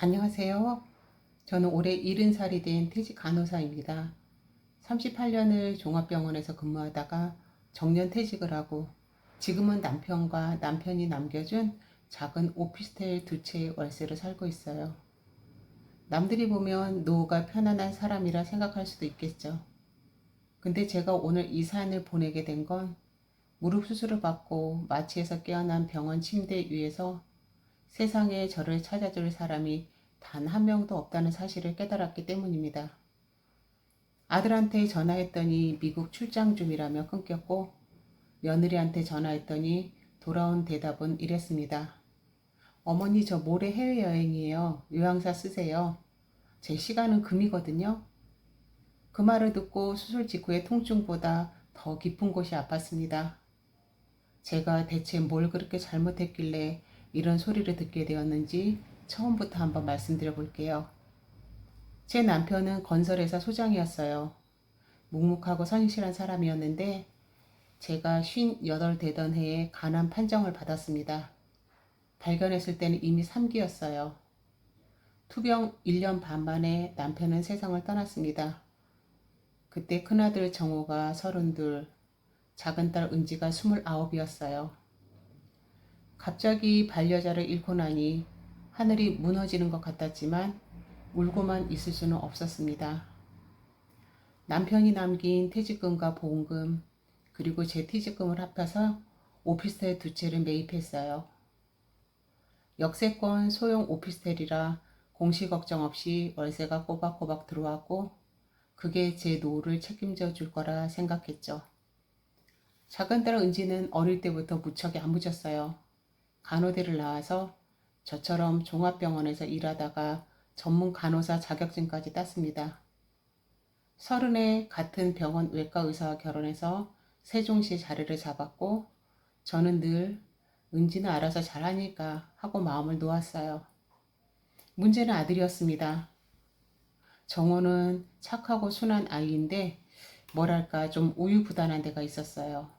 안녕하세요. 저는 올해 70살이 된 퇴직 간호사입니다. 38년을 종합병원에서 근무하다가 정년 퇴직을 하고 지금은 남편과 남편이 남겨준 작은 오피스텔 두 채의 월세로 살고 있어요. 남들이 보면 노후가 편안한 사람이라 생각할 수도 있겠죠. 근데 제가 오늘 이 사연을 보내게 된 건 무릎 수술을 받고 마취해서 깨어난 병원 침대 위에서 세상에 저를 찾아줄 사람이 단 한 명도 없다는 사실을 깨달았기 때문입니다. 아들한테 전화했더니 미국 출장 중이라며 끊겼고, 며느리한테 전화했더니 돌아온 대답은 이랬습니다. 어머니, 저 모레 해외여행이에요. 요양사 쓰세요. 제 시간은 금이거든요. 그 말을 듣고 수술 직후의 통증보다 더 깊은 곳이 아팠습니다. 제가 대체 뭘 그렇게 잘못했길래 이런 소리를 듣게 되었는지 처음부터 한번 말씀드려 볼게요. 제 남편은 건설회사 소장이었어요. 묵묵하고 성실한 사람이었는데 제가 58 되던 해에 간암 판정을 받았습니다. 발견했을 때는 이미 3기였어요. 투병 1년 반 만에 남편은 세상을 떠났습니다. 그때 큰아들 정호가 32, 작은 딸 은지가 29이었어요. 갑자기 반려자를 잃고 나니 하늘이 무너지는 것 같았지만 울고만 있을 수는 없었습니다. 남편이 남긴 퇴직금과 보험금, 그리고 제 퇴직금을 합해서 오피스텔 두 채를 매입했어요. 역세권 소형 오피스텔이라 공시 걱정 없이 월세가 꼬박꼬박 들어왔고 그게 제 노후를 책임져 줄 거라 생각했죠. 작은 딸 은지는 어릴 때부터 무척 야무졌어요. 간호대를 나와서 저처럼 종합병원에서 일하다가 전문 간호사 자격증까지 땄습니다. 30에 같은 병원 외과 의사와 결혼해서 세종시에 자리를 잡았고 저는 늘 은지는 알아서 잘하니까 하고 마음을 놓았어요. 문제는 아들이었습니다. 정호는 착하고 순한 아이인데 뭐랄까 좀 우유부단한 데가 있었어요.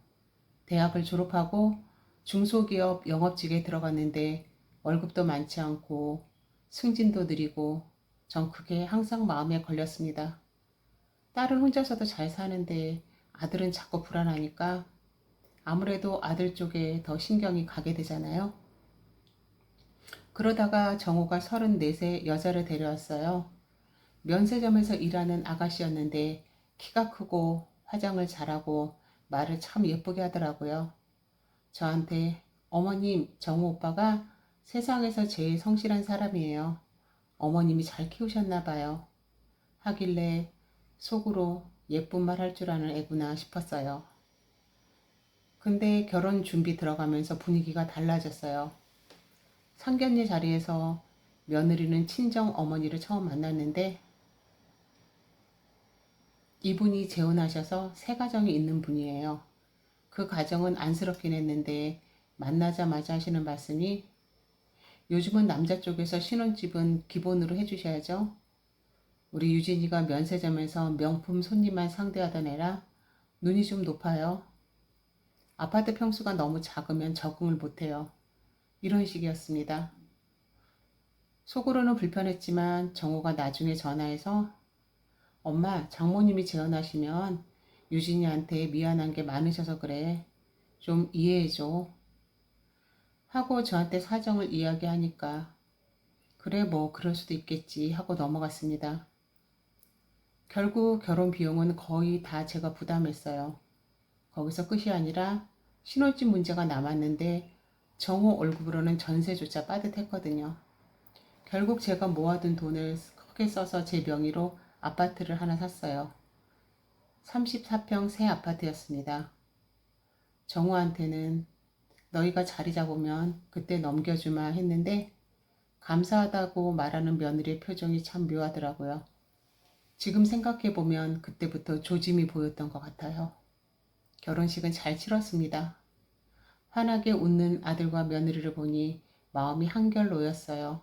대학을 졸업하고 중소기업 영업직에 들어갔는데 월급도 많지 않고 승진도 느리고 전 그게 항상 마음에 걸렸습니다. 딸은 혼자서도 잘 사는데 아들은 자꾸 불안하니까 아무래도 아들 쪽에 더 신경이 가게 되잖아요. 그러다가 정호가 34세 여자를 데려왔어요. 면세점에서 일하는 아가씨였는데 키가 크고 화장을 잘하고 말을 참 예쁘게 하더라고요. 저한테 어머님, 정호 오빠가 세상에서 제일 성실한 사람이에요. 어머님이 잘 키우셨나 봐요. 하길래 속으로 예쁜 말 할 줄 아는 애구나 싶었어요. 근데 결혼 준비 들어가면서 분위기가 달라졌어요. 상견례 자리에서 며느리는 친정 어머니를 처음 만났는데 이분이 재혼하셔서 새 가정이 있는 분이에요. 그 가정은 안쓰럽긴 했는데 만나자마자 하시는 말씀이 요즘은 남자 쪽에서 신혼집은 기본으로 해주셔야죠. 우리 유진이가 면세점에서 명품 손님만 상대하던 애라 눈이 좀 높아요. 아파트 평수가 너무 작으면 적응을 못해요. 이런 식이었습니다. 속으로는 불편했지만 정호가 나중에 전화해서 엄마, 장모님이 재혼하시면 유진이한테 미안한 게 많으셔서 그래. 좀 이해해줘. 하고 저한테 사정을 이야기하니까 그래 뭐 그럴 수도 있겠지 하고 넘어갔습니다. 결국 결혼 비용은 거의 다 제가 부담했어요. 거기서 끝이 아니라 신혼집 문제가 남았는데 정호 월급으로는 전세조차 빠듯했거든요. 결국 제가 모아둔 돈을 크게 써서 제 명의로 아파트를 하나 샀어요. 34평 새 아파트였습니다. 정호한테는 너희가 자리 잡으면 그때 넘겨주마 했는데 감사하다고 말하는 며느리의 표정이 참 묘하더라고요. 지금 생각해보면 그때부터 조짐이 보였던 것 같아요. 결혼식은 잘 치렀습니다. 환하게 웃는 아들과 며느리를 보니 마음이 한결 놓였어요.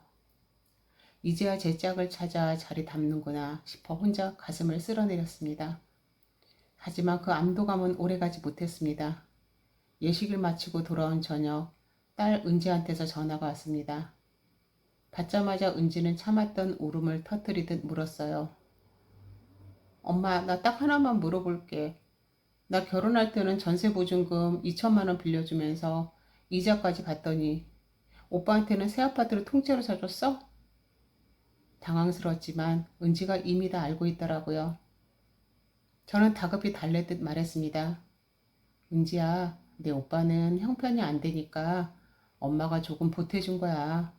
이제야 제 짝을 찾아 자리 잡는구나 싶어 혼자 가슴을 쓸어내렸습니다. 하지만 그 안도감은 오래가지 못했습니다. 예식을 마치고 돌아온 저녁 딸 은지한테서 전화가 왔습니다. 받자마자 은지는 참았던 울음을 터뜨리듯 물었어요. 엄마, 나 딱 하나만 물어볼게. 나 결혼할 때는 전세보증금 2천만 원 빌려주면서 이자까지 받더니 오빠한테는 새 아파트를 통째로 사줬어? 당황스러웠지만 은지가 이미 다 알고 있더라고요. 저는 다급히 달래듯 말했습니다. 은지야, 내 오빠는 형편이 안 되니까 엄마가 조금 보태준 거야.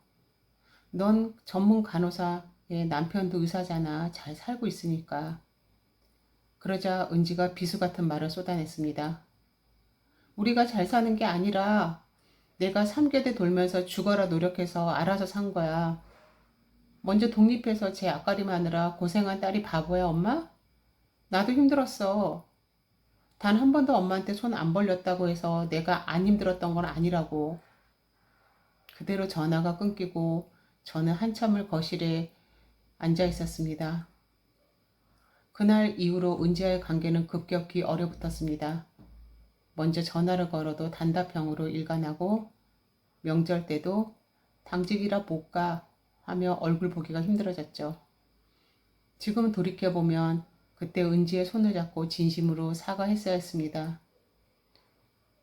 넌 전문 간호사의 남편도 의사잖아. 잘 살고 있으니까. 그러자 은지가 비수 같은 말을 쏟아냈습니다. 우리가 잘 사는 게 아니라 내가 3교대 돌면서 죽어라 노력해서 알아서 산 거야. 먼저 독립해서 제 앞가림하느라 고생한 딸이 바보야, 엄마? 나도 힘들었어. 단 한 번도 엄마한테 손 안 벌렸다고 해서 내가 안 힘들었던 건 아니라고. 그대로 전화가 끊기고 저는 한참을 거실에 앉아 있었습니다. 그날 이후로 은지와의 관계는 급격히 얼어붙었습니다. 먼저 전화를 걸어도 단답형으로 일관하고 명절 때도 당직이라 못 가 하며 얼굴 보기가 힘들어졌죠. 지금 돌이켜보면 그때 은지의 손을 잡고 진심으로 사과했어야 했습니다.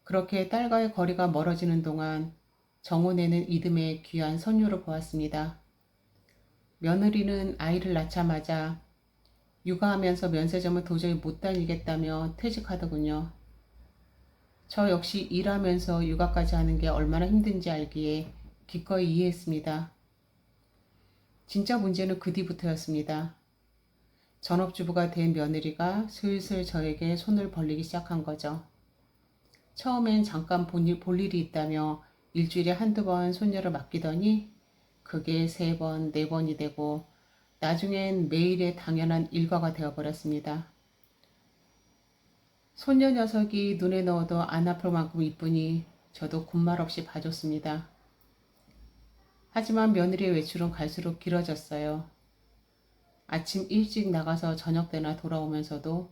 그렇게 딸과의 거리가 멀어지는 동안 정원에는 이듬해 귀한 손녀를 보았습니다. 며느리는 아이를 낳자마자 육아하면서 면세점을 도저히 못 다니겠다며 퇴직하더군요. 저 역시 일하면서 육아까지 하는 게 얼마나 힘든지 알기에 기꺼이 이해했습니다. 진짜 문제는 그 뒤부터였습니다. 전업주부가 된 며느리가 슬슬 저에게 손을 벌리기 시작한 거죠. 처음엔 잠깐 볼 일이 있다며 일주일에 한두 번 손녀를 맡기더니 그게 3번, 4번이 되고 나중엔 매일의 당연한 일과가 되어버렸습니다. 손녀 녀석이 눈에 넣어도 안 아플 만큼 이쁘니 저도 군말 없이 봐줬습니다. 하지만 며느리의 외출은 갈수록 길어졌어요. 아침 일찍 나가서 저녁 때나 돌아오면서도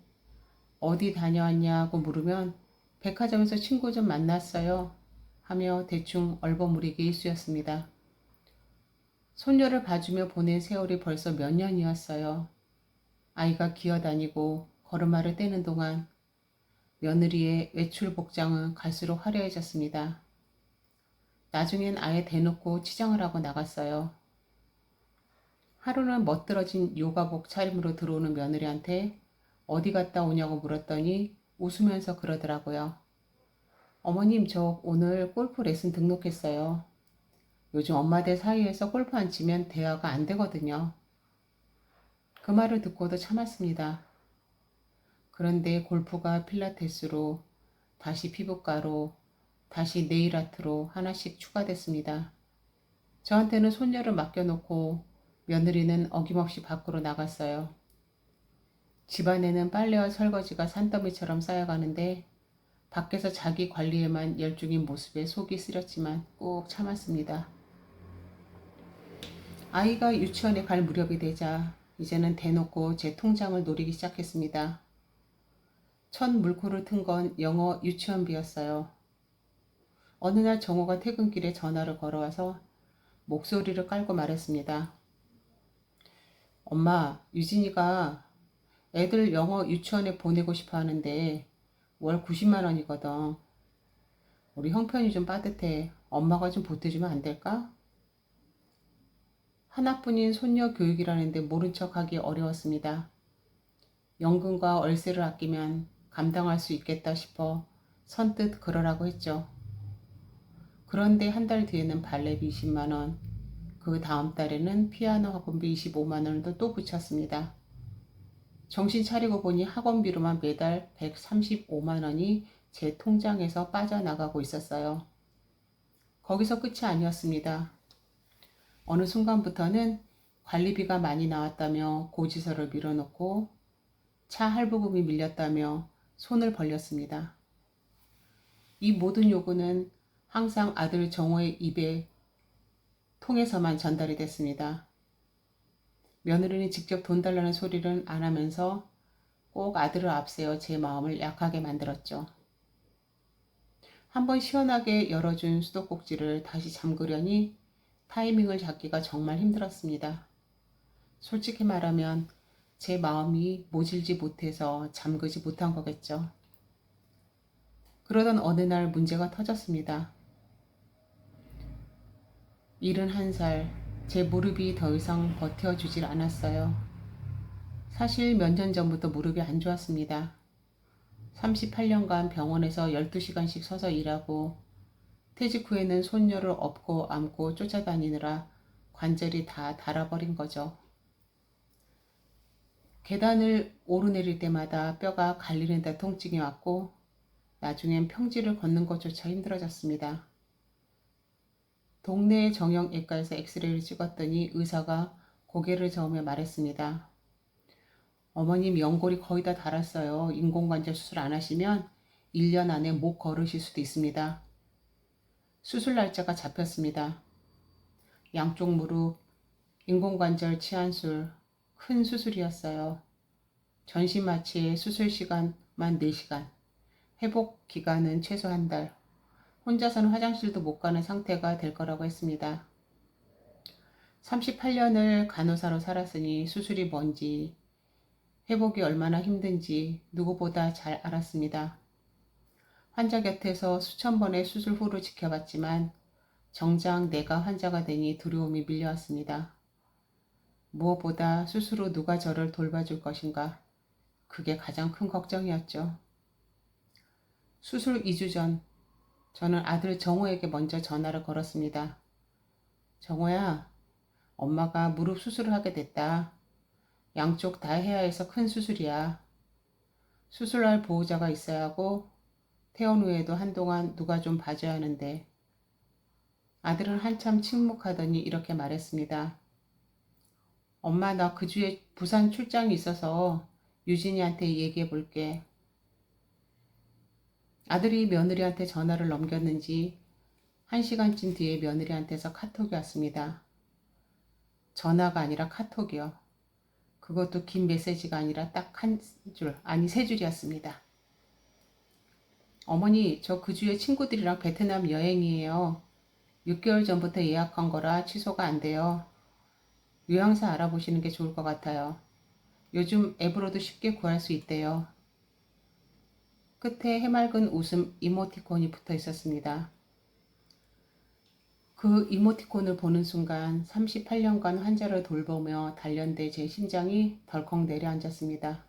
어디 다녀왔냐고 물으면 백화점에서 친구 좀 만났어요 하며 대충 얼버무리기 일쑤였습니다. 손녀를 봐주며 보낸 세월이 벌써 몇 년이었어요. 아이가 기어다니고 걸음마를 떼는 동안 며느리의 외출 복장은 갈수록 화려해졌습니다. 나중엔 아예 대놓고 치장을 하고 나갔어요. 하루는 멋들어진 요가복 차림으로 들어오는 며느리한테 어디 갔다 오냐고 물었더니 웃으면서 그러더라고요. 어머님, 저 오늘 골프 레슨 등록했어요. 요즘 엄마들 사이에서 골프 안 치면 대화가 안 되거든요. 그 말을 듣고도 참았습니다. 그런데 골프가 필라테스로, 다시 피부과로, 다시 네일아트로 하나씩 추가됐습니다. 저한테는 손녀를 맡겨놓고 며느리는 어김없이 밖으로 나갔어요. 집안에는 빨래와 설거지가 산더미처럼 쌓여가는데 밖에서 자기 관리에만 열중인 모습에 속이 쓰렸지만 꾹 참았습니다. 아이가 유치원에 갈 무렵이 되자 이제는 대놓고 제 통장을 노리기 시작했습니다. 첫 물꼬를 튼 건 영어 유치원비였어요. 어느 날 정호가 퇴근길에 전화를 걸어와서 목소리를 깔고 말했습니다. 엄마, 유진이가 애들 영어 유치원에 보내고 싶어 하는데 월 90만 원이거든. 우리 형편이 좀 빠듯해. 엄마가 좀 보태주면 안 될까? 하나뿐인 손녀 교육이라는데 모른 척하기 어려웠습니다. 연금과 월세를 아끼면 감당할 수 있겠다 싶어 선뜻 그러라고 했죠. 그런데 한 달 뒤에는 발레비 20만 원, 그 다음 달에는 피아노 학원비 25만 원을 또 붙였습니다. 정신 차리고 보니 학원비로만 매달 135만 원이 제 통장에서 빠져나가고 있었어요. 거기서 끝이 아니었습니다. 어느 순간부터는 관리비가 많이 나왔다며 고지서를 밀어놓고 차 할부금이 밀렸다며 손을 벌렸습니다. 이 모든 요구는 항상 아들 정호의 입에 통해서만 전달이 됐습니다. 며느리는 직접 돈 달라는 소리를 안 하면서 꼭 아들을 앞세워 제 마음을 약하게 만들었죠. 한번 시원하게 열어준 수도꼭지를 다시 잠그려니 타이밍을 잡기가 정말 힘들었습니다. 솔직히 말하면 제 마음이 모질지 못해서 잠그지 못한 거겠죠. 그러던 어느 날 문제가 터졌습니다. 71살, 제 무릎이 더 이상 버텨주질 않았어요. 사실 몇 년 전부터 무릎이 안 좋았습니다. 38년간 병원에서 12시간씩 서서 일하고 퇴직 후에는 손녀를 업고 안고 쫓아다니느라 관절이 다 닳아버린 거죠. 계단을 오르내릴 때마다 뼈가 갈리는 데 통증이 왔고 나중엔 평지를 걷는 것조차 힘들어졌습니다. 동네 정형외과에서 엑스레이를 찍었더니 의사가 고개를 저으며 말했습니다. 어머님 연골이 거의 다 닳았어요. 인공관절 수술 안 하시면 1년 안에 못 걸으실 수도 있습니다. 수술 날짜가 잡혔습니다. 양쪽 무릎, 인공관절 치안술, 큰 수술이었어요. 전신 마취에 수술 시간만 4시간, 회복 기간은 최소 한 달, 혼자서는 화장실도 못 가는 상태가 될 거라고 했습니다. 38년을 간호사로 살았으니 수술이 뭔지, 회복이 얼마나 힘든지 누구보다 잘 알았습니다. 환자 곁에서 수천 번의 수술 후를 지켜봤지만 정작 내가 환자가 되니 두려움이 밀려왔습니다. 무엇보다 수술 후 누가 저를 돌봐줄 것인가, 그게 가장 큰 걱정이었죠. 수술 2주 전, 저는 아들 정호에게 먼저 전화를 걸었습니다. 정호야, 엄마가 무릎 수술을 하게 됐다. 양쪽 다 해야 해서 큰 수술이야. 수술할 보호자가 있어야 하고 퇴원 후에도 한동안 누가 좀 봐줘야 하는데. 아들은 한참 침묵하더니 이렇게 말했습니다. 엄마, 나 그 주에 부산 출장이 있어서 유진이한테 얘기해 볼게. 아들이 며느리한테 전화를 넘겼는지 1시간쯤 뒤에 며느리한테서 카톡이 왔습니다. 전화가 아니라 카톡이요. 그것도 긴 메시지가 아니라 딱 한 줄, 아니 3줄이었습니다. 어머니, 저 그 주에 친구들이랑 베트남 여행이에요. 6개월 전부터 예약한 거라 취소가 안 돼요. 요양사 알아보시는 게 좋을 것 같아요. 요즘 앱으로도 쉽게 구할 수 있대요. 끝에 해맑은 웃음 이모티콘이 붙어 있었습니다. 그 이모티콘을 보는 순간 38년간 환자를 돌보며 단련된 제 심장이 덜컥 내려앉았습니다.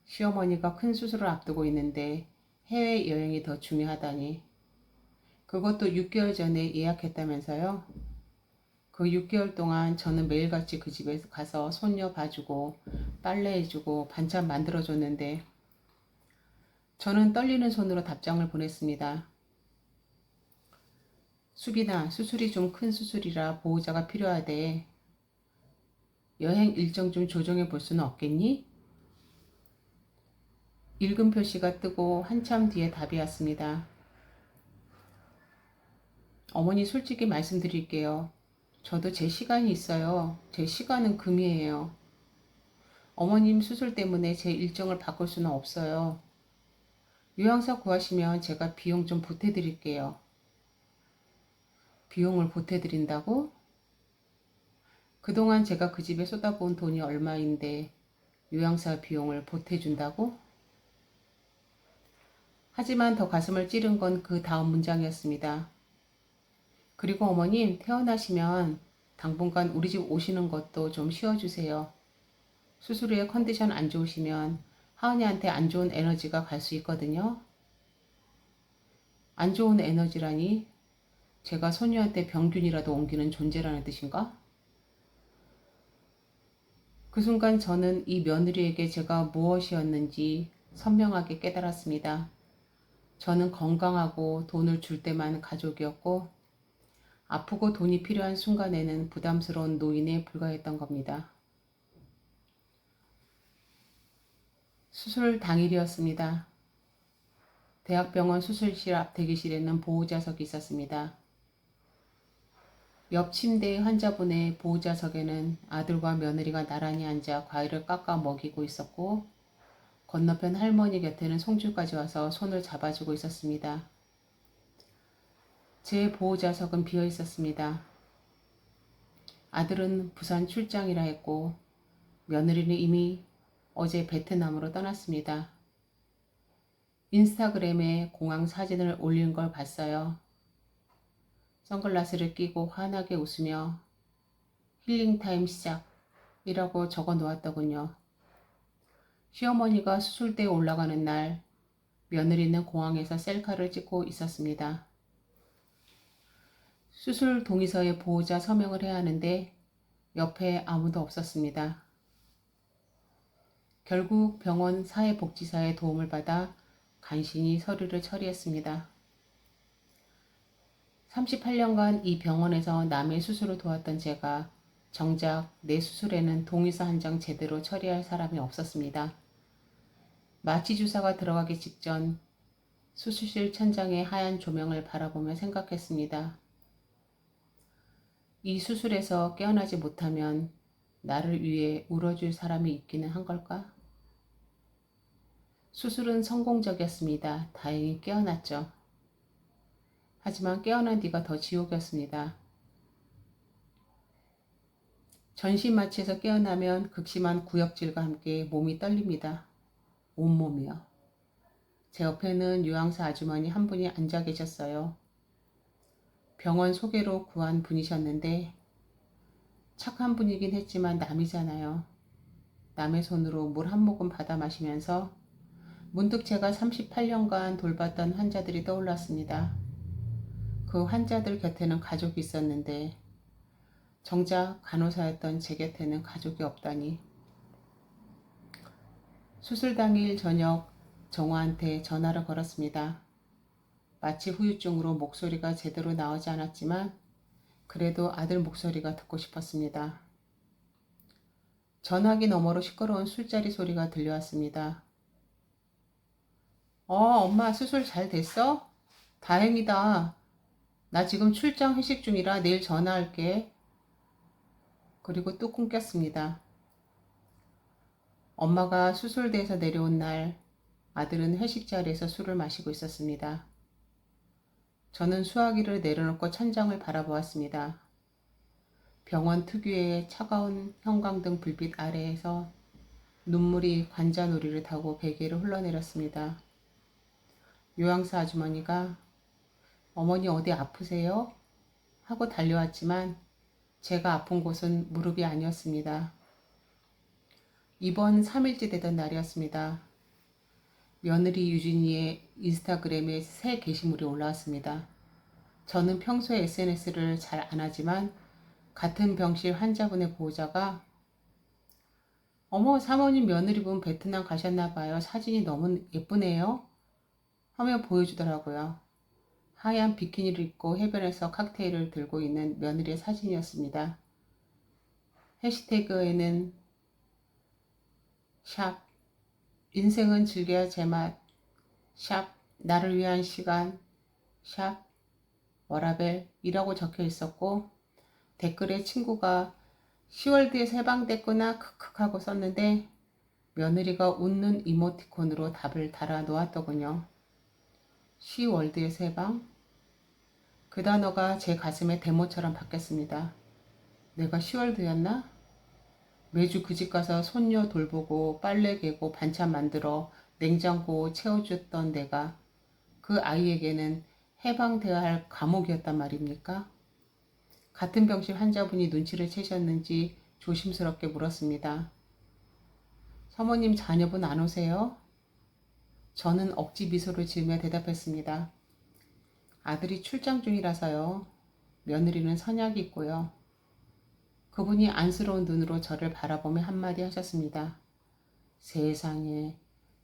시어머니가 큰 수술을 앞두고 있는데 해외여행이 더 중요하다니. 그것도 6개월 전에 예약했다면서요? 그 6개월 동안 저는 매일같이 그 집에 가서 손녀 봐주고 빨래해주고 반찬 만들어줬는데 저는 떨리는 손으로 답장을 보냈습니다. 수빈아, 수술이 좀 큰 수술이라 보호자가 필요하대. 여행 일정 좀 조정해 볼 수는 없겠니? 읽음 표시가 뜨고 한참 뒤에 답이 왔습니다. 어머니 솔직히 말씀드릴게요. 저도 제 시간이 있어요. 제 시간은 금이에요. 어머님 수술 때문에 제 일정을 바꿀 수는 없어요. 요양사 구하시면 제가 비용 좀 보태드릴게요. 비용을 보태드린다고? 그동안 제가 그 집에 쏟아부은 돈이 얼마인데 요양사 비용을 보태준다고? 하지만 더 가슴을 찌른 건 그 다음 문장이었습니다. 그리고 어머님, 퇴원하시면 당분간 우리 집 오시는 것도 좀 쉬어주세요. 수술 후에 컨디션 안 좋으시면 하은이한테 안 좋은 에너지가 갈 수 있거든요. 안 좋은 에너지라니? 제가 소녀한테 병균이라도 옮기는 존재라는 뜻인가? 그 순간 저는 이 며느리에게 제가 무엇이었는지 선명하게 깨달았습니다. 저는 건강하고 돈을 줄 때만 가족이었고 아프고 돈이 필요한 순간에는 부담스러운 노인에 불과했던 겁니다. 수술 당일이었습니다. 대학병원 수술실 앞 대기실에는 보호자석이 있었습니다. 옆 침대의 환자분의 보호자석에는 아들과 며느리가 나란히 앉아 과일을 깎아 먹이고 있었고 건너편 할머니 곁에는 송주까지 와서 손을 잡아주고 있었습니다. 제 보호자석은 비어 있었습니다. 아들은 부산 출장이라 했고 며느리는 이미 어제 베트남으로 떠났습니다. 인스타그램에 공항 사진을 올린 걸 봤어요. 선글라스를 끼고 환하게 웃으며 힐링타임 시작이라고 적어 놓았더군요. 시어머니가 수술대에 올라가는 날 며느리는 공항에서 셀카를 찍고 있었습니다. 수술 동의서에 보호자 서명을 해야 하는데 옆에 아무도 없었습니다. 결국 병원 사회복지사의 도움을 받아 간신히 서류를 처리했습니다. 38년간 이 병원에서 남의 수술을 도왔던 제가 정작 내 수술에는 동의서 한 장 제대로 처리할 사람이 없었습니다. 마취 주사가 들어가기 직전 수술실 천장의 하얀 조명을 바라보며 생각했습니다. 이 수술에서 깨어나지 못하면 나를 위해 울어줄 사람이 있기는 한 걸까? 수술은 성공적이었습니다. 다행히 깨어났죠. 하지만 깨어난 뒤가 더 지옥이었습니다. 전신 마취에서 깨어나면 극심한 구역질과 함께 몸이 떨립니다. 온몸이요. 제 옆에는 요양사 아주머니 한 분이 앉아 계셨어요. 병원 소개로 구한 분이셨는데 착한 분이긴 했지만 남이잖아요. 남의 손으로 물 한 모금 받아 마시면서 문득 제가 38년간 돌봤던 환자들이 떠올랐습니다. 그 환자들 곁에는 가족이 있었는데 정작 간호사였던 제 곁에는 가족이 없다니. 수술 당일 저녁 정화한테 전화를 걸었습니다. 마취 후유증으로 목소리가 제대로 나오지 않았지만 그래도 아들 목소리가 듣고 싶었습니다. 전화기 너머로 시끄러운 술자리 소리가 들려왔습니다. 엄마 수술 잘 됐어? 다행이다. 나 지금 출장 회식 중이라 내일 전화할게. 그리고 또 끊겼습니다. 엄마가 수술대에서 내려온 날 아들은 회식 자리에서 술을 마시고 있었습니다. 저는 수화기를 내려놓고 천장을 바라보았습니다. 병원 특유의 차가운 형광등 불빛 아래에서 눈물이 관자놀이를 타고 베개를 흘러내렸습니다. 요양사 아주머니가 어머니 어디 아프세요? 하고 달려왔지만 제가 아픈 곳은 무릎이 아니었습니다. 입원 3일째 되던 날이었습니다. 며느리 유진이의 인스타그램에 새 게시물이 올라왔습니다. 저는 평소에 SNS를 잘 안 하지만 같은 병실 환자분의 보호자가 어머 사모님 며느리분 베트남 가셨나봐요. 사진이 너무 예쁘네요. 하며 보여주더라고요. 하얀 비키니를 입고 해변에서 칵테일을 들고 있는 며느리의 사진이었습니다. 해시태그에는 샵 인생은 즐겨야 제맛 샵 나를 위한 시간 샵 워라벨이라고 적혀 있었고 댓글에 친구가 시월드에서 해방됐구나 크크하고 썼는데 며느리가 웃는 이모티콘으로 답을 달아 놓았더군요. 시월드에서 해방? 그 단어가 제 가슴에 대모처럼 박혔습니다. 내가 시월드였나? 매주 그 집 가서 손녀 돌보고 빨래 개고 반찬 만들어 냉장고 채워줬던 내가 그 아이에게는 해방되어야 할 감옥이었단 말입니까? 같은 병실 환자분이 눈치를 채셨는지 조심스럽게 물었습니다. 사모님 자녀분 안 오세요? 저는 억지 미소를 지으며 대답했습니다. 아들이 출장 중이라서요. 며느리는 선약이 있고요. 그분이 안쓰러운 눈으로 저를 바라보며 한마디 하셨습니다. 세상에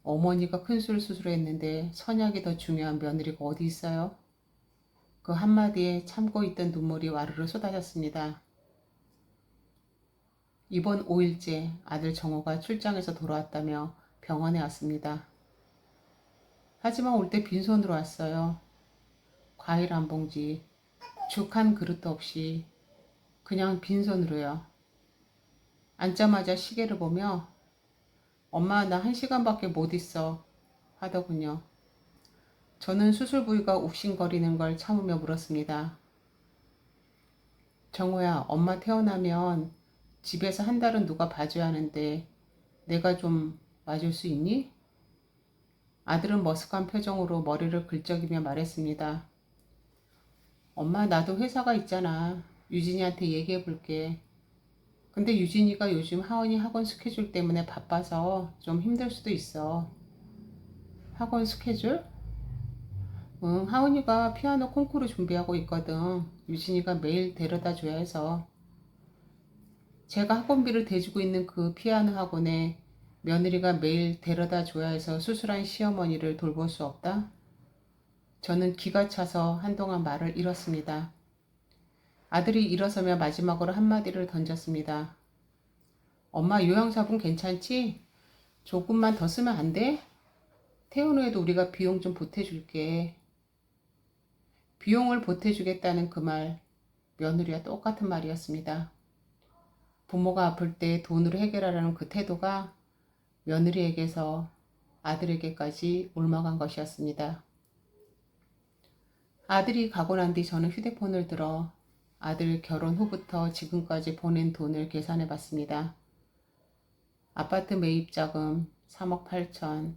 어머니가 큰술 수술했는데 선약이 더 중요한 며느리가 어디 있어요? 그 한마디에 참고 있던 눈물이 와르르 쏟아졌습니다. 이번 5일째 아들 정호가 출장에서 돌아왔다며 병원에 왔습니다. 하지만 올 때 빈손으로 왔어요. 과일 한 봉지, 죽 한 그릇도 없이 그냥 빈손으로요. 앉자마자 시계를 보며 엄마 나 1시간밖에 못 있어 하더군요. 저는 수술 부위가 욱신거리는 걸 참으며 물었습니다. 정호야, 엄마 태어나면 집에서 한 달은 누가 봐줘야 하는데 내가 좀 봐줄 수 있니? 아들은 머쓱한 표정으로 머리를 긁적이며 말했습니다. 엄마, 나도 회사가 있잖아. 유진이한테 얘기해 볼게. 근데 유진이가 요즘 하은이 학원 스케줄 때문에 바빠서 좀 힘들 수도 있어. 학원 스케줄? 응, 하은이가 피아노 콩쿠르 준비하고 있거든. 유진이가 매일 데려다 줘야 해서. 제가 학원비를 대주고 있는 그 피아노 학원에 며느리가 매일 데려다 줘야 해서 수술한 시어머니를 돌볼 수 없다? 저는 기가 차서 한동안 말을 잃었습니다. 아들이 일어서며 마지막으로 한마디를 던졌습니다. 엄마, 요양사분 괜찮지? 조금만 더 쓰면 안 돼? 퇴원 후에도 우리가 비용 좀 보태줄게. 비용을 보태주겠다는 그 말, 며느리와 똑같은 말이었습니다. 부모가 아플 때 돈으로 해결하라는 그 태도가 며느리에게서 아들에게까지 옮아간 것이었습니다. 아들이 가고 난 뒤 저는 휴대폰을 들어 아들 결혼 후부터 지금까지 보낸 돈을 계산해 봤습니다. 아파트 매입자금 3억 8천,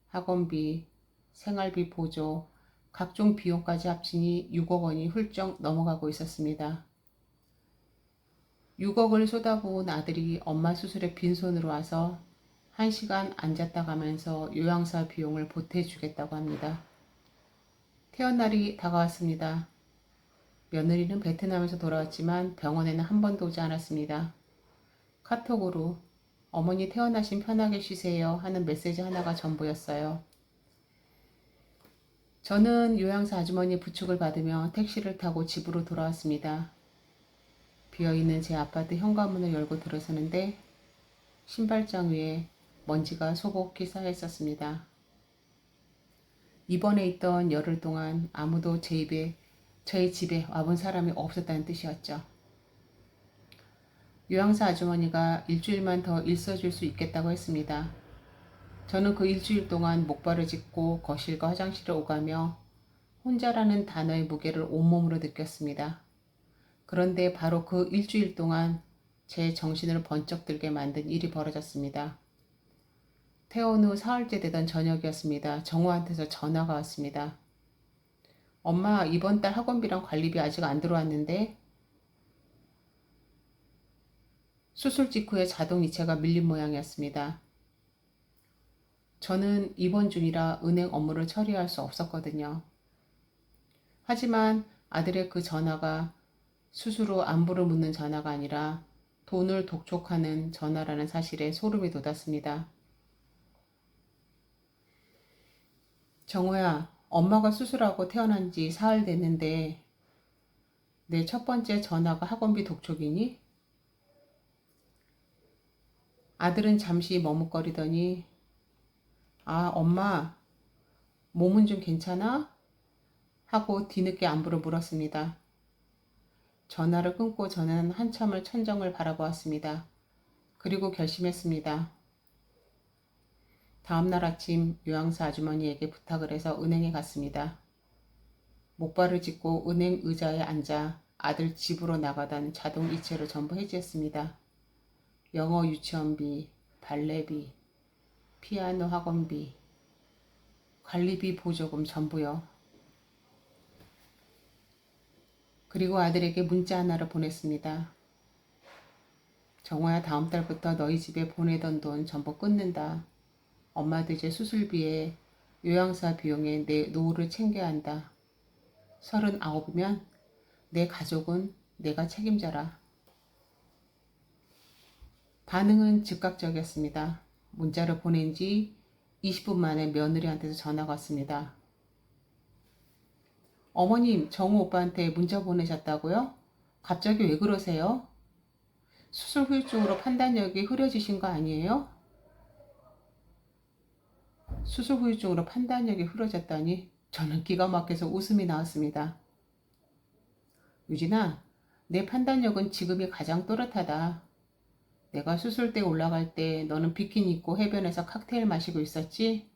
학원비, 생활비 보조, 각종 비용까지 합치니 6억 원이 훌쩍 넘어가고 있었습니다. 6억을 쏟아부은 아들이 엄마 수술에 빈손으로 와서 1시간 앉았다 가면서 요양사 비용을 보태주겠다고 합니다. 퇴원날이 다가왔습니다. 며느리는 베트남에서 돌아왔지만 병원에는 한 번도 오지 않았습니다. 카톡으로 어머니 퇴원하신 편하게 쉬세요 하는 메시지 하나가 전부였어요. 저는 요양사 아주머니 부축을 받으며 택시를 타고 집으로 돌아왔습니다. 비어있는 제 아파트 현관문을 열고 들어서는데 신발장 위에 먼지가 소복히 쌓여 있었습니다. 입원해 있던 열흘 동안 아무도 저희 집에 와본 사람이 없었다는 뜻이었죠. 요양사 아주머니가 일주일만 더 있어줄 수 있겠다고 했습니다. 저는 그 일주일 동안 목발을 짚고 거실과 화장실을 오가며 혼자라는 단어의 무게를 온몸으로 느꼈습니다. 그런데 바로 그 일주일 동안 제 정신을 번쩍 들게 만든 일이 벌어졌습니다. 퇴원 후 사흘째 되던 저녁이었습니다. 정호한테서 전화가 왔습니다. 엄마, 이번 달 학원비랑 관리비 아직 안 들어왔는데? 수술 직후에 자동 이체가 밀린 모양이었습니다. 저는 입원 중이라 은행 업무를 처리할 수 없었거든요. 하지만 아들의 그 전화가 수술 후 안부를 묻는 전화가 아니라 돈을 독촉하는 전화라는 사실에 소름이 돋았습니다. 정호야, 엄마가 수술하고 태어난 지 사흘 됐는데 내 첫 번째 전화가 학원비 독촉이니? 아들은 잠시 머뭇거리더니 아, 엄마, 몸은 좀 괜찮아? 하고 뒤늦게 안부를 물었습니다. 전화를 끊고 저는 한참을 천정을 바라보았습니다. 그리고 결심했습니다. 다음날 아침 요양사 아주머니에게 부탁을 해서 은행에 갔습니다. 목발을 짚고 은행 의자에 앉아 아들 집으로 나가던 자동 이체를 전부 해지했습니다. 영어 유치원비, 발레비, 피아노 학원비, 관리비 보조금 전부요. 그리고 아들에게 문자 하나를 보냈습니다. 정호야, 다음 달부터 너희 집에 보내던 돈 전부 끊는다. 엄마도 이제 수술비에 요양사 비용에 내 노후를 챙겨야 한다. 39이면 내 가족은 내가 책임져라. 반응은 즉각적이었습니다. 문자를 보낸 지 20분 만에 며느리한테서 전화가 왔습니다. 어머님, 정우 오빠한테 문자 보내셨다고요? 갑자기 왜 그러세요? 수술 후유증으로 판단력이 흐려지신 거 아니에요? 수술 후유증으로 판단력이 흐려졌다니 저는 기가 막혀서 웃음이 나왔습니다. 유진아, 내 판단력은 지금이 가장 또렷하다. 내가 수술 때 올라갈 때 너는 비키니 입고 해변에서 칵테일 마시고 있었지?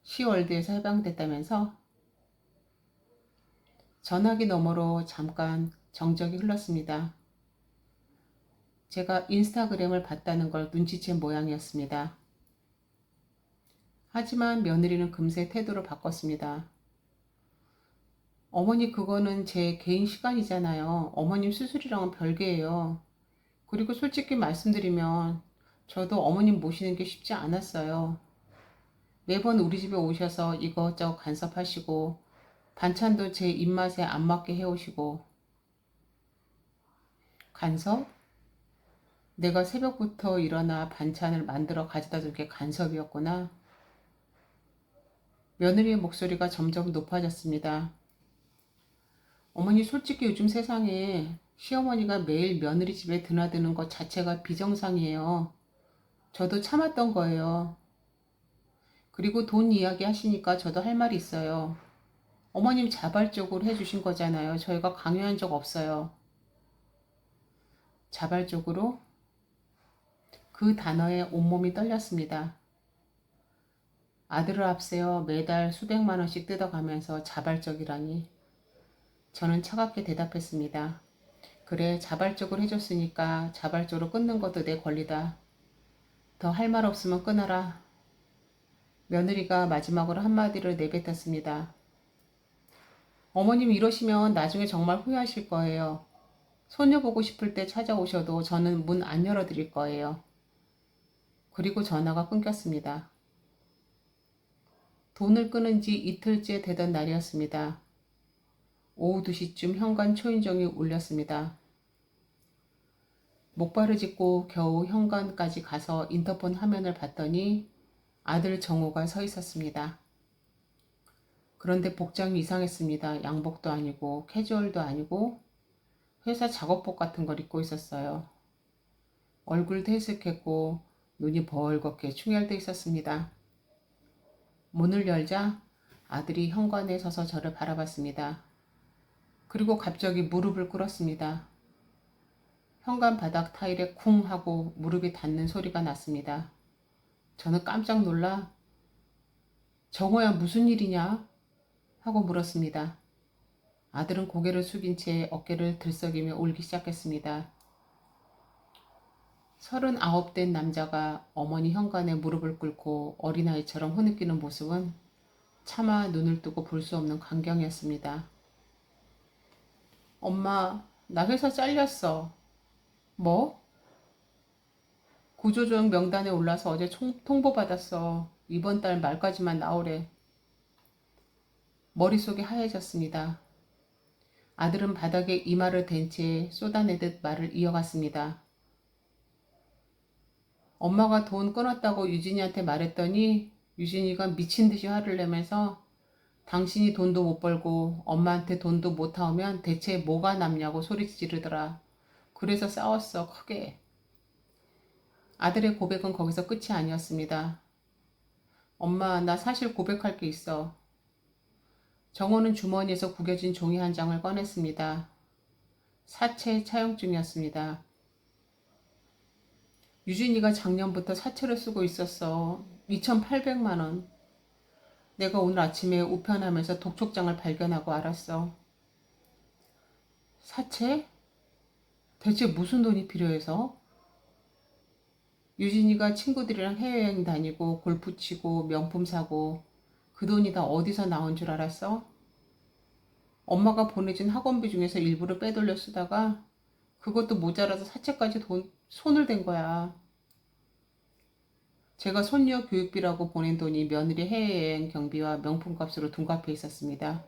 시월드에서 해방됐다면서? 전화기 너머로 잠깐 정적이 흘렀습니다. 제가 인스타그램을 봤다는 걸 눈치챈 모양이었습니다. 하지만 며느리는 금세 태도를 바꿨습니다. 어머니, 그거는 제 개인 시간이잖아요. 어머님 수술이랑은 별개예요. 그리고 솔직히 말씀드리면 저도 어머님 모시는 게 쉽지 않았어요. 매번 우리 집에 오셔서 이것저것 간섭하시고 반찬도 제 입맛에 안 맞게 해오시고. 간섭? 내가 새벽부터 일어나 반찬을 만들어 가져다 준 게 간섭이었구나. 며느리의 목소리가 점점 높아졌습니다. 어머니, 솔직히 요즘 세상에 시어머니가 매일 며느리 집에 드나드는 것 자체가 비정상이에요. 저도 참았던 거예요. 그리고 돈 이야기 하시니까 저도 할 말이 있어요. 어머님 자발적으로 해주신 거잖아요. 저희가 강요한 적 없어요. 자발적으로? 그 단어에 온몸이 떨렸습니다. 아들을 앞세워 매달 수백만 원씩 뜯어가면서 자발적이라니. 저는 차갑게 대답했습니다. 그래, 자발적으로 해줬으니까 자발적으로 끊는 것도 내 권리다. 더 할 말 없으면 끊어라. 며느리가 마지막으로 한마디를 내뱉었습니다. 어머님, 이러시면 나중에 정말 후회하실 거예요. 손녀 보고 싶을 때 찾아오셔도 저는 문 안 열어드릴 거예요. 그리고 전화가 끊겼습니다. 돈을 끊은 지 이틀째 되던 날이었습니다. 오후 2시쯤 현관 초인종이 울렸습니다. 목발을 짚고 겨우 현관까지 가서 인터폰 화면을 봤더니 아들 정호가 서 있었습니다. 그런데 복장이 이상했습니다. 양복도 아니고 캐주얼도 아니고 회사 작업복 같은 걸 입고 있었어요. 얼굴도 해쓱했고 눈이 벌겋게 충혈돼 있었습니다. 문을 열자 아들이 현관에 서서 저를 바라봤습니다. 그리고 갑자기 무릎을 꿇었습니다. 현관 바닥 타일에 쿵 하고 무릎이 닿는 소리가 났습니다. 저는 깜짝 놀라 정호야, 무슨 일이냐? 하고 물었습니다. 아들은 고개를 숙인 채 어깨를 들썩이며 울기 시작했습니다. 39 된 남자가 어머니 현관에 무릎을 꿇고 어린아이처럼 흐느끼는 모습은 차마 눈을 뜨고 볼 수 없는 광경이었습니다. 엄마, 나 회사 잘렸어. 뭐? 구조조정 명단에 올라서 어제 통보받았어. 이번 달 말까지만 나오래. 머릿속이 하얘졌습니다. 아들은 바닥에 이마를 댄 채 쏟아내듯 말을 이어갔습니다. 엄마가 돈 끊었다고 유진이한테 말했더니 유진이가 미친 듯이 화를 내면서 당신이 돈도 못 벌고 엄마한테 돈도 못 타오면 대체 뭐가 남냐고 소리 지르더라. 그래서 싸웠어, 크게. 아들의 고백은 거기서 끝이 아니었습니다. 엄마, 나 사실 고백할 게 있어. 정호는 주머니에서 구겨진 종이 한 장을 꺼냈습니다. 사채 차용증이었습니다. 유진이가 작년부터 사채를 쓰고 있었어. 2,800만 원. 내가 오늘 아침에 우편하면서 독촉장을 발견하고 알았어. 사채? 대체 무슨 돈이 필요해서? 유진이가 친구들이랑 해외여행 다니고 골프 치고 명품 사고 그 돈이 다 어디서 나온 줄 알았어? 엄마가 보내준 학원비 중에서 일부를 빼돌려 쓰다가 그것도 모자라서 사채까지 손을 댄 거야. 제가 손녀 교육비라고 보낸 돈이 며느리 해외여행 경비와 명품값으로 둔갑해 있었습니다.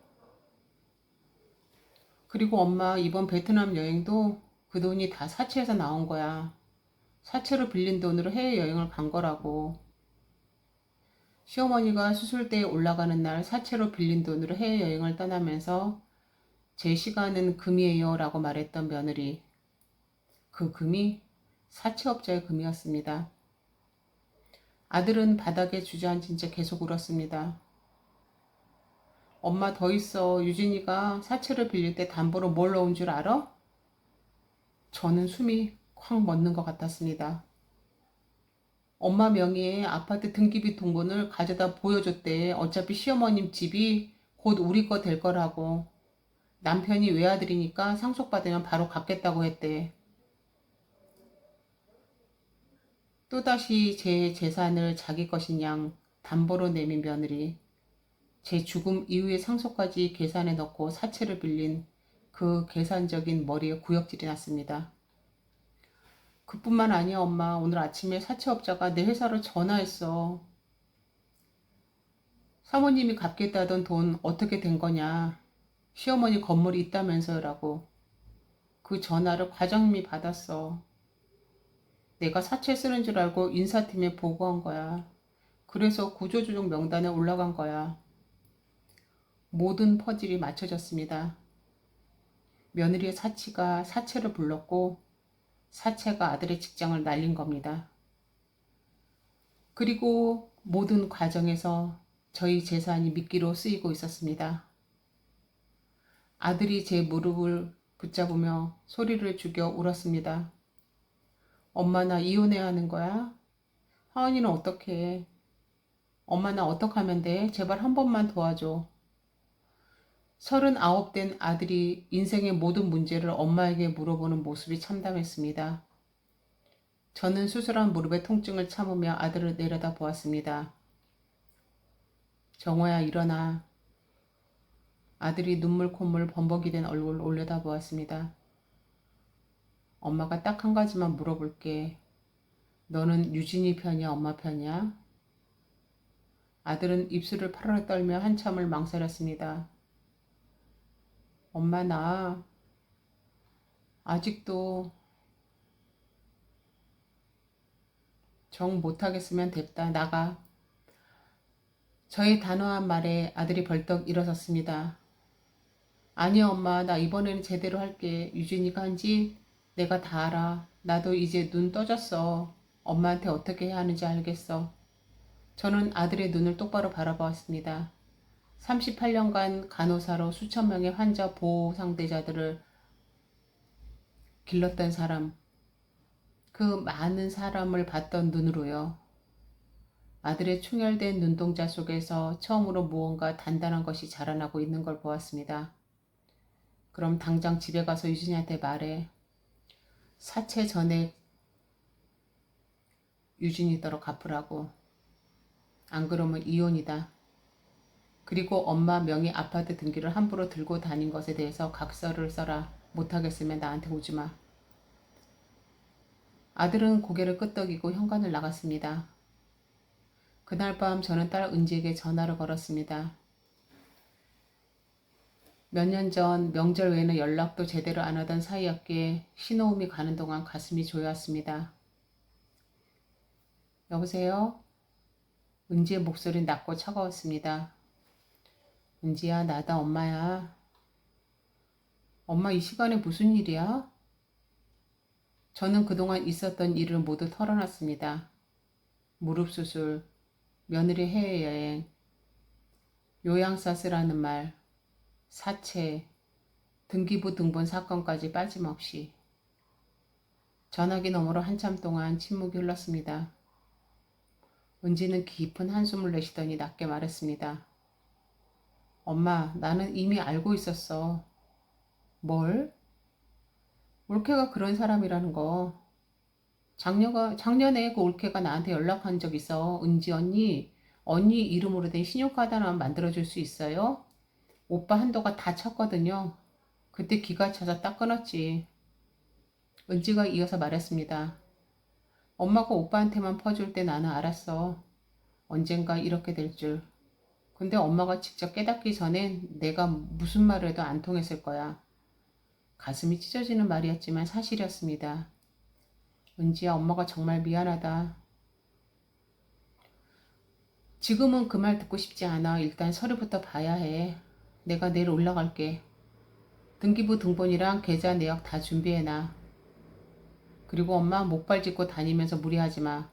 그리고 엄마 이번 베트남 여행도 그 돈이 다 사채에서 나온 거야. 사채로 빌린 돈으로 해외여행을 간 거라고. 시어머니가 수술대에 올라가는 날 사채로 빌린 돈으로 해외여행을 떠나면서 제 시간은 금이에요 라고 말했던 며느리. 그 금이 사채업자의 금이었습니다. 아들은 바닥에 주저앉은 채 계속 울었습니다. 엄마 더 있어. 유진이가 사채를 빌릴 때 담보로 뭘 넣은 줄 알아? 저는 숨이 콱 멎는 것 같았습니다. 엄마 명의의 아파트 등기비 통본을 가져다 보여줬대. 어차피 시어머님 집이 곧 우리 거 될 거라고. 남편이 외아들이니까 상속받으면 바로 갚겠다고 했대. 또다시 제 재산을 자기 것인 양 담보로 내민 며느리, 제 죽음 이후의 상속까지 계산에 넣고 사채를 빌린 그 계산적인 머리에 구역질이 났습니다. 그뿐만 아니야 엄마. 오늘 아침에 사채업자가 내 회사로 전화했어. 사모님이 갚겠다던 돈 어떻게 된 거냐. 시어머니 건물이 있다면서요라고. 그 전화를 과장님이 받았어. 내가 사채 쓰는 줄 알고 인사팀에 보고한 거야. 그래서 구조조정 명단에 올라간 거야. 모든 퍼즐이 맞춰졌습니다. 며느리의 사치가 사채를 불렀고 사채가 아들의 직장을 날린 겁니다. 그리고 모든 과정에서 저희 재산이 미끼로 쓰이고 있었습니다. 아들이 제 무릎을 붙잡으며 소리를 죽여 울었습니다. 엄마 나 이혼해야 하는 거야? 하은이는 어떻게 해? 엄마 나 어떡하면 돼? 제발 한 번만 도와줘. 39 된 아들이 인생의 모든 문제를 엄마에게 물어보는 모습이 참담했습니다. 저는 수술한 무릎의 통증을 참으며 아들을 내려다 보았습니다. 정호야 일어나. 아들이 눈물 콧물 범벅이 된 얼굴을 올려다 보았습니다. 엄마가 딱 한 가지만 물어볼게. 너는 유진이 편이야 엄마 편이야? 아들은 입술을 파르르 떨며 한참을 망설였습니다. 엄마 나 아직도 정 못하겠으면 됐다. 나가. 저의 단호한 말에 아들이 벌떡 일어섰습니다. 아니야 엄마 나 이번에는 제대로 할게. 유진이가 한지 내가 다 알아. 나도 이제 눈 떠졌어. 엄마한테 어떻게 해야 하는지 알겠어. 저는 아들의 눈을 똑바로 바라보았습니다. 38년간 간호사로 수천 명의 환자 보호 상대자들을 길렀던 사람, 그 많은 사람을 봤던 눈으로요. 아들의 충혈된 눈동자 속에서 처음으로 무언가 단단한 것이 자라나고 있는 걸 보았습니다. 그럼 당장 집에 가서 유진이한테 말해. 사채 전액 유진이더러 갚으라고. 안 그러면 이혼이다. 그리고 엄마 명의 아파트 등기를 함부로 들고 다닌 것에 대해서 각서를 써라. 못하겠으면 나한테 오지 마. 아들은 고개를 끄덕이고 현관을 나갔습니다. 그날 밤 저는 딸 은지에게 전화를 걸었습니다. 몇 년 전 명절 외에는 연락도 제대로 안 하던 사이였기에 신호음이 가는 동안 가슴이 조여왔습니다. 여보세요? 은지의 목소리는 낮고 차가웠습니다. 은지야, 나다 엄마야. 엄마 이 시간에 무슨 일이야? 저는 그동안 있었던 일을 모두 털어놨습니다. 무릎 수술, 며느리 해외여행, 요양사 쓰라는 말, 사채, 등기부 등본 사건까지 빠짐없이. 전화기 너머로 한참 동안 침묵이 흘렀습니다. 은지는 깊은 한숨을 내쉬더니 낮게 말했습니다. 엄마, 나는 이미 알고 있었어. 뭘? 올케가 그런 사람이라는 거. 작년에 그 올케가 나한테 연락한 적 있어. 은지 언니 이름으로 된 신용카드 하나 만들어줄 수 있어요? 오빠 한도가 다 쳤거든요. 그때 기가 차서 딱 끊었지. 은지가 이어서 말했습니다. 엄마가 오빠한테만 퍼줄 때 나는 알았어. 언젠가 이렇게 될 줄. 근데 엄마가 직접 깨닫기 전엔 내가 무슨 말을 해도 안 통했을 거야. 가슴이 찢어지는 말이었지만 사실이었습니다. 은지야, 엄마가 정말 미안하다. 지금은 그 말 듣고 싶지 않아. 일단 서류부터 봐야 해. 내가 내일 올라갈게. 등기부 등본이랑 계좌 내역 다 준비해놔. 그리고 엄마 목발 짚고 다니면서 무리하지 마.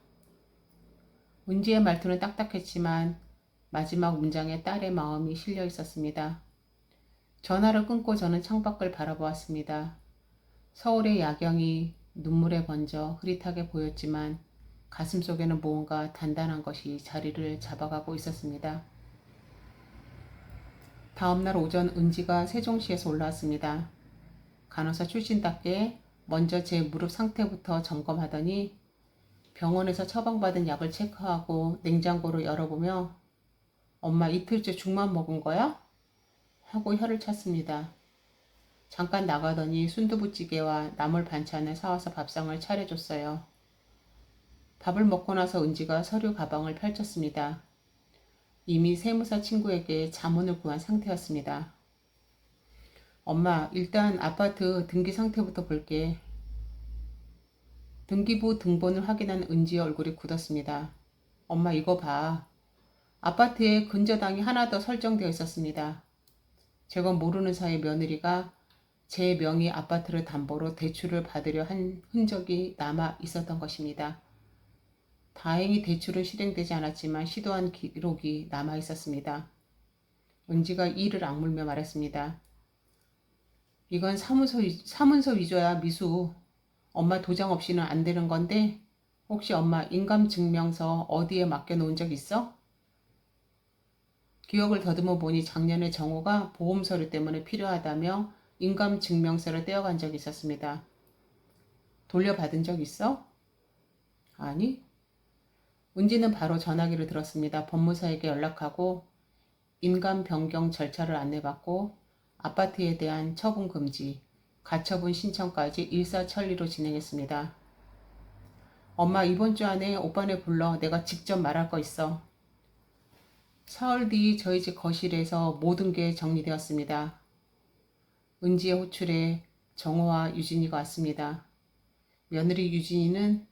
은지의 말투는 딱딱했지만 마지막 문장에 딸의 마음이 실려 있었습니다. 전화를 끊고 저는 창밖을 바라보았습니다. 서울의 야경이 눈물에 번져 흐릿하게 보였지만 가슴속에는 무언가 단단한 것이 자리를 잡아가고 있었습니다. 다음날 오전 은지가 세종시에서 올라왔습니다. 간호사 출신답게 먼저 제 무릎 상태부터 점검하더니 병원에서 처방받은 약을 체크하고 냉장고를 열어보며 엄마 이틀째 죽만 먹은 거야? 하고 혀를 찼습니다. 잠깐 나가더니 순두부찌개와 나물 반찬을 사와서 밥상을 차려줬어요. 밥을 먹고 나서 은지가 서류 가방을 펼쳤습니다. 이미 세무사 친구에게 자문을 구한 상태였습니다. 엄마, 일단 아파트 등기 상태부터 볼게. 등기부 등본을 확인한 은지의 얼굴이 굳었습니다. 엄마 이거 봐. 아파트에 근저당이 하나 더 설정되어 있었습니다. 제가 모르는 사이 며느리가 제 명의 아파트를 담보로 대출을 받으려 한 흔적이 남아 있었던 것입니다. 다행히 대출은 실행되지 않았지만 시도한 기록이 남아 있었습니다. 은지가 이를 악물며 말했습니다. 이건 사문서 위조야, 미수. 엄마 도장 없이는 안 되는 건데 혹시 엄마 인감증명서 어디에 맡겨놓은 적 있어? 기억을 더듬어 보니 작년에 정호가 보험서류 때문에 필요하다며 인감증명서를 떼어간 적이 있었습니다. 돌려받은 적 있어? 아니. 은지는 바로 전화기를 들었습니다. 법무사에게 연락하고 인감 변경 절차를 안내받고 아파트에 대한 처분 금지, 가처분 신청까지 일사천리로 진행했습니다. 엄마 이번 주 안에 오빠네 불러. 내가 직접 말할 거 있어. 사흘 뒤 저희 집 거실에서 모든 게 정리되었습니다. 은지의 호출에 정호와 유진이가 왔습니다. 며느리 유진이는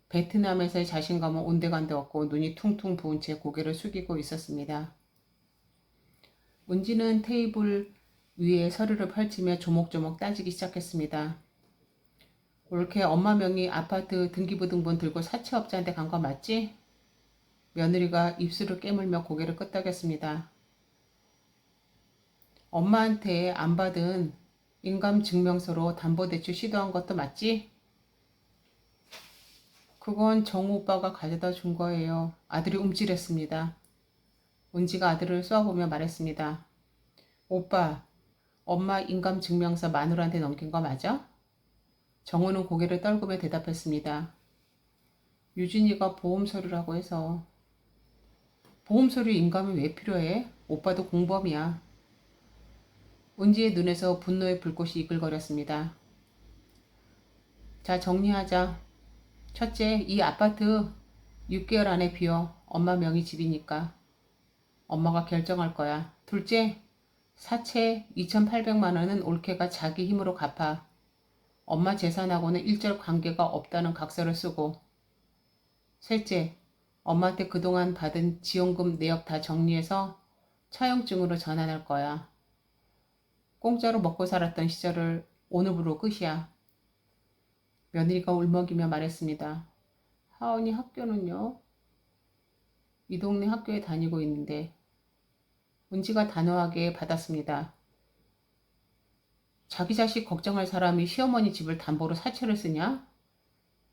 베트남에서의 자신감은 온데간데 없고 눈이 퉁퉁 부은 채 고개를 숙이고 있었습니다. 은지는 테이블 위에 서류를 펼치며 조목조목 따지기 시작했습니다. 올케 엄마 명의 아파트 등기부 등본 들고 사채업자한테 간 거 맞지? 며느리가 입술을 깨물며 고개를 끄덕였습니다. 엄마한테 안 받은 인감증명서로 담보대출 시도한 것도 맞지? 그건 정우 오빠가 가져다 준 거예요. 아들이 움찔했습니다. 은지가 아들을 쏘아보며 말했습니다. 오빠, 엄마 인감증명서 마누라한테 넘긴 거 맞아? 정우는 고개를 떨구며 대답했습니다. 유진이가 보험서류라고 해서. 보험서류 인감이 왜 필요해? 오빠도 공범이야. 은지의 눈에서 분노의 불꽃이 이글거렸습니다. 자, 정리하자. 첫째, 이 아파트 6개월 안에 비워. 엄마 명의 집이니까. 엄마가 결정할 거야. 둘째, 사채 2,800만 원은 올케가 자기 힘으로 갚아. 엄마 재산하고는 일절 관계가 없다는 각서를 쓰고. 셋째, 엄마한테 그동안 받은 지원금 내역 다 정리해서 차용증으로 전환할 거야. 공짜로 먹고 살았던 시절을 오늘부로 끝이야. 며느리가 울먹이며 말했습니다. 하은이 학교는요? 이 동네 학교에 다니고 있는데. 은지가 단호하게 받았습니다. 자기 자식 걱정할 사람이 시어머니 집을 담보로 사채를 쓰냐?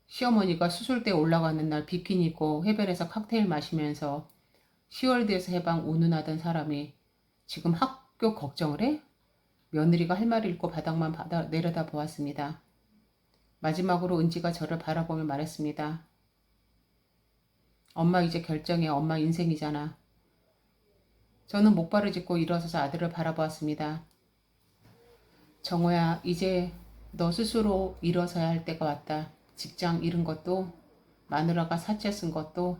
시어머니가 수술대에 올라가는 날 비키니 입고 해변에서 칵테일 마시면서 10월드에서 해방 운운하던 사람이 지금 학교 걱정을 해? 며느리가 할 말을 잃고 바닥만 내려다 보았습니다. 마지막으로 은지가 저를 바라보며 말했습니다. 엄마 이제 결정해. 엄마 인생이잖아. 저는 목발을 짚고 일어서서 아들을 바라보았습니다. 정호야, 이제 너 스스로 일어서야 할 때가 왔다. 직장 잃은 것도 마누라가 사채 쓴 것도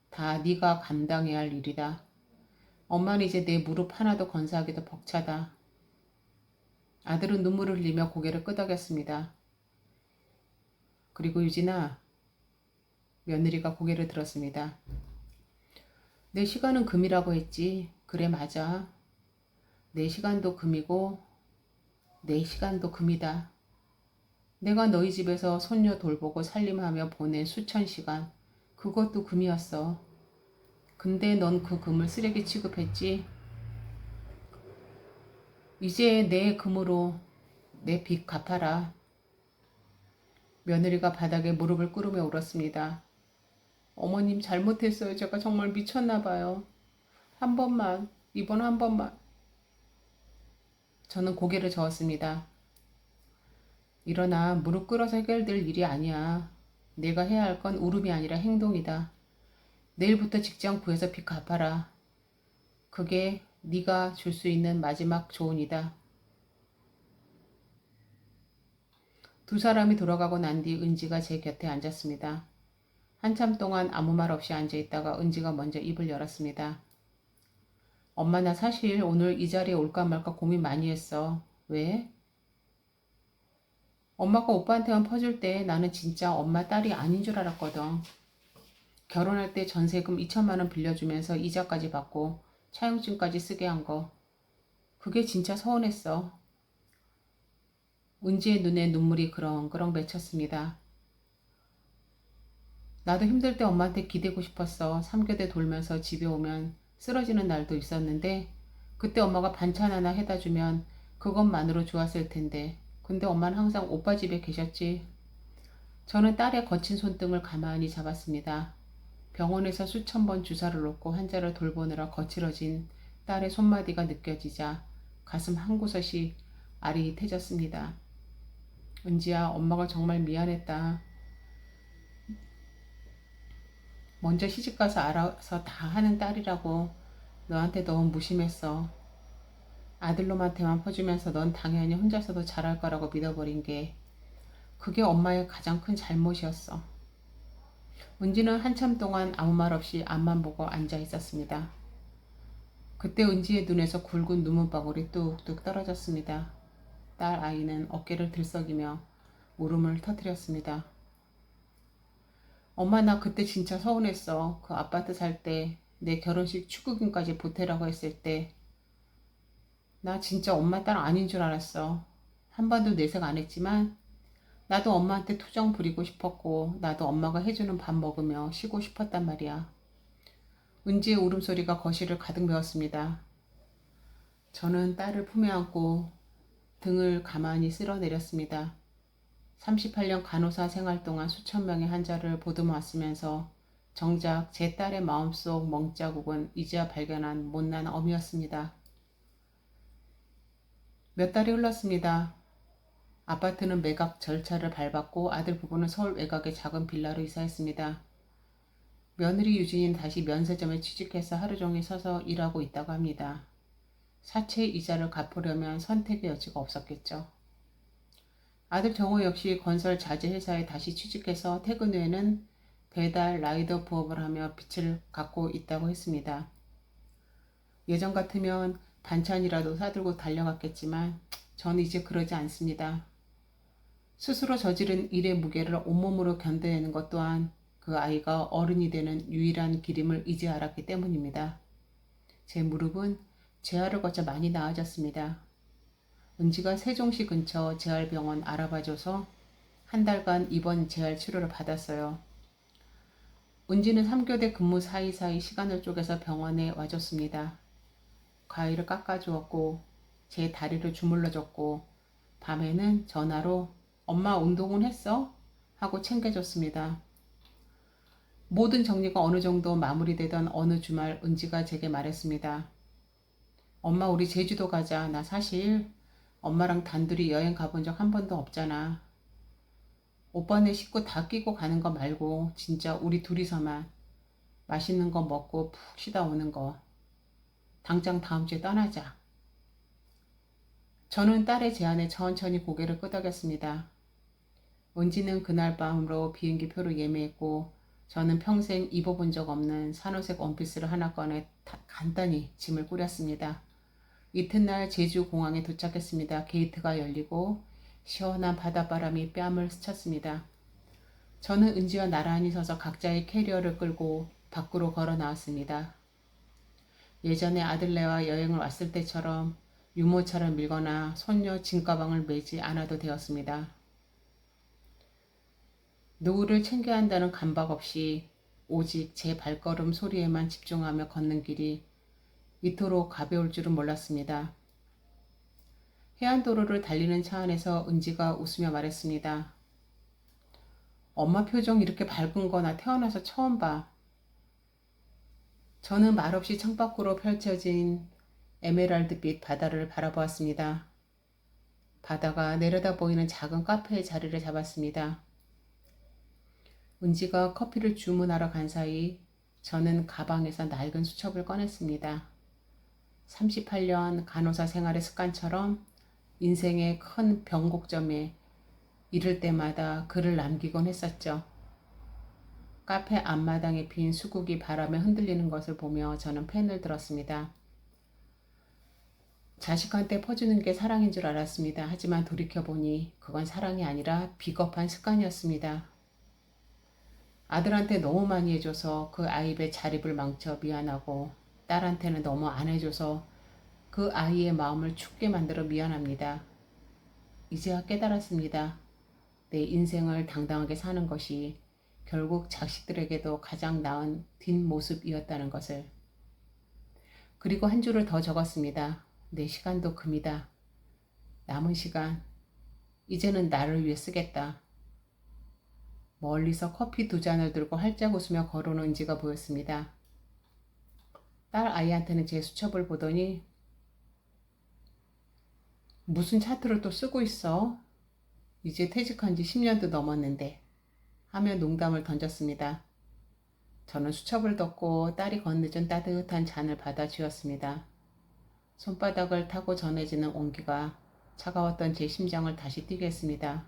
다 네가 감당해야 할 일이다. 엄마는 이제 내 무릎 하나도 건사하기도 벅차다. 아들은 눈물을 흘리며 고개를 끄덕였습니다. 그리고 유진아, 며느리가 고개를 들었습니다. 내 시간은 금이라고 했지. 그래, 맞아. 내 시간도 금이고 내 시간도 금이다. 내가 너희 집에서 손녀 돌보고 살림하며 보낸 수천 시간, 그것도 금이었어. 근데 넌 그 금을 쓰레기 취급했지. 이제 내 금으로 내 빚 갚아라. 며느리가 바닥에 무릎을 꿇으며 울었습니다. 어머님 잘못했어요. 제가 정말 미쳤나 봐요. 한 번만, 이번 한 번만. 저는 고개를 저었습니다. 일어나 무릎 꿇어서 해결될 일이 아니야. 내가 해야 할 건 울음이 아니라 행동이다. 내일부터 직장 구해서 빚 갚아라. 그게 네가 줄 수 있는 마지막 조언이다. 두 사람이 돌아가고 난 뒤 은지가 제 곁에 앉았습니다. 한참 동안 아무 말 없이 앉아있다가 은지가 먼저 입을 열었습니다. 엄마, 나 사실 오늘 이 자리에 올까 말까 고민 많이 했어. 왜? 엄마가 오빠한테만 퍼줄 때 나는 진짜 엄마 딸이 아닌 줄 알았거든. 결혼할 때 전세금 2천만 원 빌려주면서 이자까지 받고 차용증까지 쓰게 한 거. 그게 진짜 서운했어. 은지의 눈에 눈물이 그렁그렁 맺혔습니다. 나도 힘들 때 엄마한테 기대고 싶었어. 3교대 돌면서 집에 오면 쓰러지는 날도 있었는데 그때 엄마가 반찬 하나 해다 주면 그것만으로 좋았을 텐데. 근데 엄마는 항상 오빠 집에 계셨지. 저는 딸의 거친 손등을 가만히 잡았습니다. 병원에서 수천 번 주사를 놓고 환자를 돌보느라 거칠어진 딸의 손마디가 느껴지자 가슴 한 구석이 아릿해졌습니다. 은지야, 엄마가 정말 미안했다. 먼저 시집가서 알아서 다 하는 딸이라고 너한테 너무 무심했어. 아들놈한테만 퍼주면서 넌 당연히 혼자서도 잘할 거라고 믿어버린 게 그게 엄마의 가장 큰 잘못이었어. 은지는 한참 동안 아무 말 없이 앞만 보고 앉아 있었습니다. 그때 은지의 눈에서 굵은 눈물방울이 뚝뚝 떨어졌습니다. 딸 아이는 어깨를 들썩이며 울음을 터뜨렸습니다. 엄마, 나 그때 진짜 서운했어. 그 아파트 살 때 내 결혼식 축의금까지 보태라고 했을 때 나 진짜 엄마 딸 아닌 줄 알았어. 한 번도 내색 안 했지만 나도 엄마한테 투정 부리고 싶었고 나도 엄마가 해주는 밥 먹으며 쉬고 싶었단 말이야. 은지의 울음소리가 거실을 가득 메웠습니다. 저는 딸을 품에 안고 등을 가만히 쓸어내렸습니다. 38년 간호사 생활 동안 수천 명의 환자를 보듬어왔으면서 정작 제 딸의 마음속 멍자국은 이제야 발견한 못난 엄이었습니다. 몇 달이 흘렀습니다. 아파트는 매각 절차를 밟았고 아들 부부는 서울 외곽의 작은 빌라로 이사했습니다. 며느리 유진이는 다시 면세점에 취직해서 하루 종일 서서 일하고 있다고 합니다. 사채 이자를 갚으려면 선택의 여지가 없었겠죠. 아들 정호 역시 건설 자재 회사에 다시 취직해서 퇴근 후에는 배달 라이더 부업을 하며 빚을 갚고 있다고 했습니다. 예전 같으면 반찬이라도 사들고 달려갔겠지만 전 이제 그러지 않습니다. 스스로 저지른 일의 무게를 온몸으로 견뎌내는 것 또한 그 아이가 어른이 되는 유일한 길임을 이제 알았기 때문입니다. 제 무릎은 재활을 거쳐 많이 나아졌습니다. 은지가 세종시 근처 재활병원 알아봐줘서 한 달간 입원 재활 치료를 받았어요. 은지는 3교대 근무 사이사이 시간을 쪼개서 병원에 와줬습니다. 과일을 깎아주었고 제 다리를 주물러줬고 밤에는 전화로 엄마 운동은 했어? 하고 챙겨줬습니다. 모든 정리가 어느 정도 마무리되던 어느 주말 은지가 제게 말했습니다. 엄마, 우리 제주도 가자. 나 사실 엄마랑 단둘이 여행 가본 적 한 번도 없잖아. 오빠네 식구 다 끼고 가는 거 말고 진짜 우리 둘이서만 맛있는 거 먹고 푹 쉬다 오는 거. 당장 다음 주에 떠나자. 저는 딸의 제안에 천천히 고개를 끄덕였습니다. 은지는 그날 밤으로 비행기 표를 예매했고 저는 평생 입어본 적 없는 산호색 원피스를 하나 꺼내 간단히 짐을 꾸렸습니다. 이튿날 제주 공항에 도착했습니다. 게이트가 열리고 시원한 바닷바람이 뺨을 스쳤습니다. 저는 은지와 나란히 서서 각자의 캐리어를 끌고 밖으로 걸어 나왔습니다. 예전에 아들네와 여행을 왔을 때처럼 유모차를 밀거나 손녀 짐가방을 메지 않아도 되었습니다. 누구를 챙겨야 한다는 감각 없이 오직 제 발걸음 소리에만 집중하며 걷는 길이 이토록 가벼울 줄은 몰랐습니다. 해안도로를 달리는 차 안에서 은지가 웃으며 말했습니다. 엄마 표정 이렇게 밝은 거 나 태어나서 처음 봐. 저는 말없이 창밖으로 펼쳐진 에메랄드빛 바다를 바라보았습니다. 바다가 내려다 보이는 작은 카페에 자리를 잡았습니다. 은지가 커피를 주문하러 간 사이 저는 가방에서 낡은 수첩을 꺼냈습니다. 38년 간호사 생활의 습관처럼 인생의 큰 변곡점에 이를 때마다 글을 남기곤 했었죠. 카페 앞마당에 핀 수국이 바람에 흔들리는 것을 보며 저는 펜을 들었습니다. 자식한테 퍼주는 게 사랑인 줄 알았습니다. 하지만 돌이켜보니 그건 사랑이 아니라 비겁한 습관이었습니다. 아들한테 너무 많이 해줘서 그 아이의 자립을 망쳐 미안하고 딸한테는 너무 안 해줘서 그 아이의 마음을 춥게 만들어 미안합니다. 이제야 깨달았습니다. 내 인생을 당당하게 사는 것이 결국 자식들에게도 가장 나은 뒷모습이었다는 것을. 그리고 한 줄을 더 적었습니다. 내 시간도 금이다. 남은 시간, 이제는 나를 위해 쓰겠다. 멀리서 커피 2잔을 들고 활짝 웃으며 걸어오는 은지가 보였습니다. 딸 아이한테는 제 수첩을 보더니 무슨 차트를 또 쓰고 있어? 이제 퇴직한 지 10년도 넘었는데 하며 농담을 던졌습니다. 저는 수첩을 덮고 딸이 건네준 따뜻한 잔을 받아 쥐었습니다. 손바닥을 타고 전해지는 온기가 차가웠던 제 심장을 다시 뛰게 했습니다.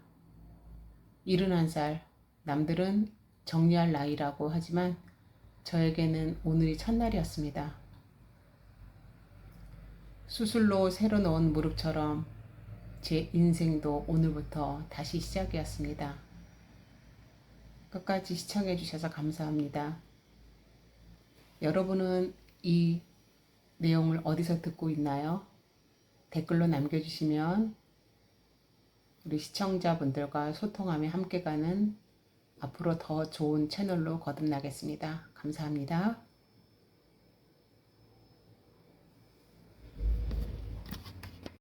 71살, 남들은 정리할 나이라고 하지만 저에게는 오늘이 첫날이었습니다. 수술로 새로 넣은 무릎처럼 제 인생도 오늘부터 다시 시작이었습니다. 끝까지 시청해 주셔서 감사합니다. 여러분은 이 내용을 어디서 듣고 있나요? 댓글로 남겨주시면 우리 시청자분들과 소통하며 함께 가는 앞으로 더 좋은 채널로 거듭나겠습니다. 감사합니다.